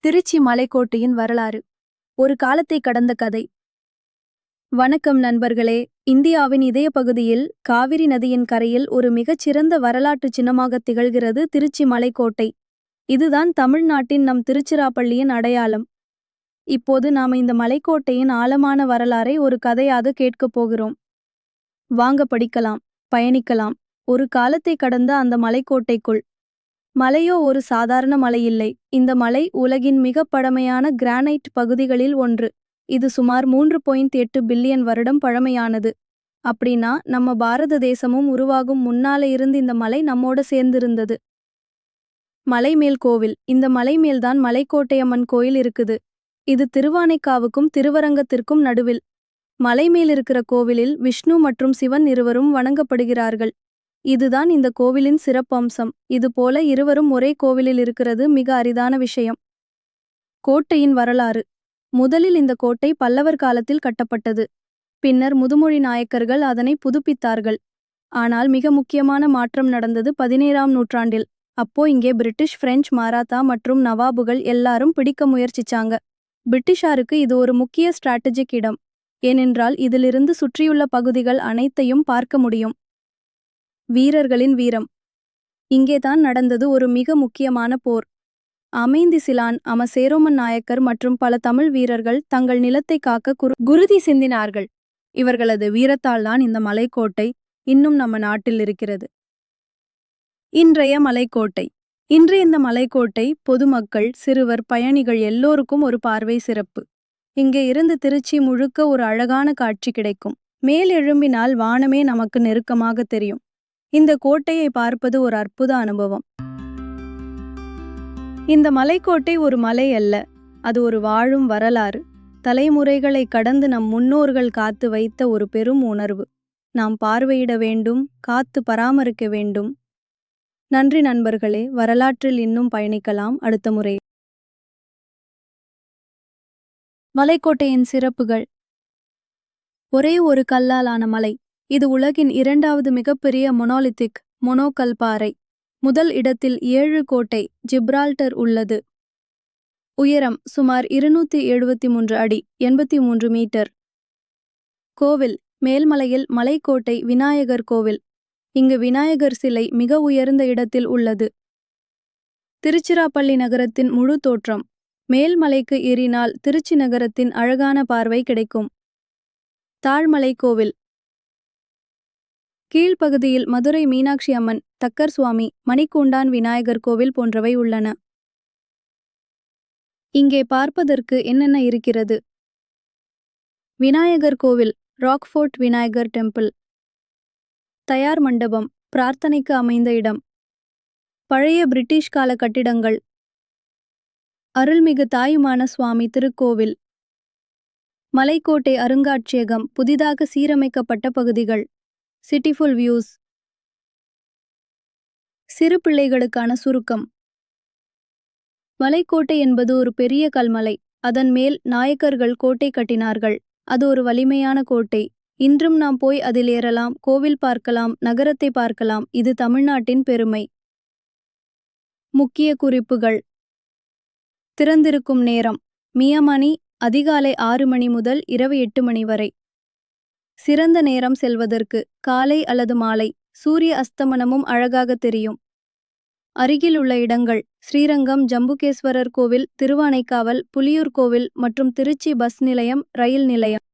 திருச்சி மலைக்கோட்டையின் வரலாறு. ஒரு காலத்தை கடந்த கதை. வணக்கம் நண்பர்களே. இந்தியாவின் இதய பகுதியில் காவிரி நதியின் கரையில் ஒரு மிகச்சிறந்த வரலாற்று சின்னமாக திகழ்கிறது திருச்சி மலைக்கோட்டை. இதுதான் தமிழ்நாட்டின் நம் திருச்சிராப்பள்ளியின் அடையாளம். இப்போது நாம இந்த மலைக்கோட்டையின் ஆழமான வரலாறை ஒரு கதையாக கேட்கப் போகிறோம். வாங்க படிக்கலாம், பயணிக்கலாம். ஒரு காலத்தை கடந்த அந்த மலைக்கோட்டைக்குள். மலையோ ஒரு சாதாரண மலை இல்லை. இந்த மலை உலகின் மிக பழமையான கிரானைட் பகுதிகளில் ஒன்று. இது சுமார் 3.8 பில்லியன் வருடம் பழமையானது. அப்படின்னா நம்ம பாரத தேசமும் உருவாகும் முன்னாலே இருந்து இந்த மலை நம்மோட சேர்ந்திருந்தது. மலைமேல் கோவில். இந்த மலைமேல்தான் மலைக்கோட்டையம்மன் கோயில் இருக்குது. இது திருவானைக்காவுக்கும் திருவரங்கத்திற்கும் நடுவில். மலைமேல் இருக்கிற கோவிலில் விஷ்ணு மற்றும் சிவன் இருவரும் வணங்கப்படுகிறார்கள். இதுதான் இந்த கோவிலின் சிறப்பம்சம். இதுபோல இருவரும் ஒரே கோவிலில் இருக்கிறது மிக அரிதான விஷயம். கோட்டையின் வரலாறு. முதலில் இந்த கோட்டை பல்லவர் காலத்தில் கட்டப்பட்டது. பின்னர் முதுமொழி நாயக்கர்கள் அதனை புதுப்பித்தார்கள். ஆனால் மிக முக்கியமான மாற்றம் நடந்தது 17ஆம் நூற்றாண்டில். அப்போ இங்கே பிரிட்டிஷ், பிரெஞ்சு, மராத்தா மற்றும் நவாபுகள் எல்லாரும் பிடிக்க முயற்சிச்சாங்க. பிரிட்டிஷாருக்கு இது ஒரு முக்கிய ஸ்ட்ராட்டஜிக் இடம். ஏனென்றால் இதிலிருந்து சுற்றியுள்ள பகுதிகள் அனைத்தையும் பார்க்க முடியும். வீரர்களின் வீரம். இங்கேதான் நடந்தது ஒரு மிக முக்கியமான போர். அமைந்திசிலான், சேரோமன் நாயக்கர் மற்றும் பல தமிழ் வீரர்கள் தங்கள் நிலத்தை காக்க குருதி சிந்தினார்கள். இவர்களது வீரத்தால்தான் இந்த மலைக்கோட்டை இன்னும் நம்ம நாட்டில் இருக்கிறது. இன்றைய மலைக்கோட்டை. இன்றைய இந்த மலைக்கோட்டை பொதுமக்கள், சிறுவர், பயணிகள் எல்லோருக்கும் ஒரு பார்வை சிறப்பு. இங்கே இருந்து திருச்சி முழுக்க ஒரு அழகான காட்சி கிடைக்கும். மேல் எழும்பினால் வானமே நமக்கு நெருக்கமாக தெரியும். இந்த கோட்டையை பார்ப்பது ஒரு அற்புத அனுபவம். இந்த மலைக்கோட்டை ஒரு மலை அல்ல, அது ஒரு வாழும் வரலாறு. தலைமுறைகளை கடந்து நம் முன்னோர்கள் காத்து வைத்த ஒரு பெரும் உணர்வு. நாம் பார்வையிட வேண்டும், காத்து பராமரிக்க வேண்டும். நன்றி நண்பர்களே. வரலாற்றில் இன்னும் பயணிக்கலாம் அடுத்த முறை. மலைக்கோட்டையின் சிறப்புகள். ஒரே ஒரு கல்லாலான மலை. இது உலகின் 2வது மிகப்பெரிய மொனோலித்திக் மொனோகல் பாறை. முதல் இடத்தில் 7 கோட்டை ஜிப்ரால்டர் உள்ளது. உயரம் சுமார் 273 அடி 83 மீட்டர். கோவில். மேல்மலையில் மலைக்கோட்டை விநாயகர் கோவில். இங்கு விநாயகர் சிலை மிக உயர்ந்த இடத்தில் உள்ளது. திருச்சிராப்பள்ளி நகரத்தின் முழு தோற்றம். மேல்மலைக்கு ஏறினால் திருச்சி நகரத்தின் அழகான பார்வை கிடைக்கும். தாழ்மலை கோவில். கீழ்ப்பகுதியில் மதுரை மீனாட்சி அம்மன், தக்கர் சுவாமி, மணிக்கூண்டான் விநாயகர் கோவில் போன்றவை உள்ளன. இங்கே பார்ப்பதற்கு என்னென்ன இருக்கிறது? விநாயகர் கோவில், ராக்ஃபோர்ட் விநாயகர் டெம்பிள். தயார் மண்டபம், பிரார்த்தனைக்கு அமைந்த இடம். பழைய பிரிட்டிஷ் கால கட்டிடங்கள். அருள்மிகு தாயுமான சுவாமி திருக்கோவில். மலைக்கோட்டை அருங்காட்சியகம், புதிதாக சீரமைக்கப்பட்ட பகுதிகள். சிட்டிஃபுல் வியூஸ். சிறு பிள்ளைகளுக்கான சுருக்கம். மலைக்கோட்டை என்பது ஒரு பெரிய கல்மலை. அதன் மேல் நாயக்கர்கள் கோட்டை கட்டினார்கள். அது ஒரு வலிமையான கோட்டை. இன்றும் நாம் போய் அதில் ஏறலாம், கோவில் பார்க்கலாம், நகரத்தை பார்க்கலாம். இது தமிழ்நாட்டின் பெருமை. முக்கிய குறிப்புகள். திறந்திருக்கும் நேரம் மியமணி அதிகாலை 6 மணி முதல் இரவு 8 மணி வரை. சிறந்த நேரம் செல்வதற்கு காலை அல்லது மாலை. சூரிய அஸ்தமனமும் அழகாக தெரியும். அருகில் உள்ள இடங்கள் ஸ்ரீரங்கம், ஜம்புகேஸ்வரர் கோவில், திருவானைக்காவல், புலியூர் கோவில் மற்றும் திருச்சி பஸ் நிலையம், ரயில் நிலையம்.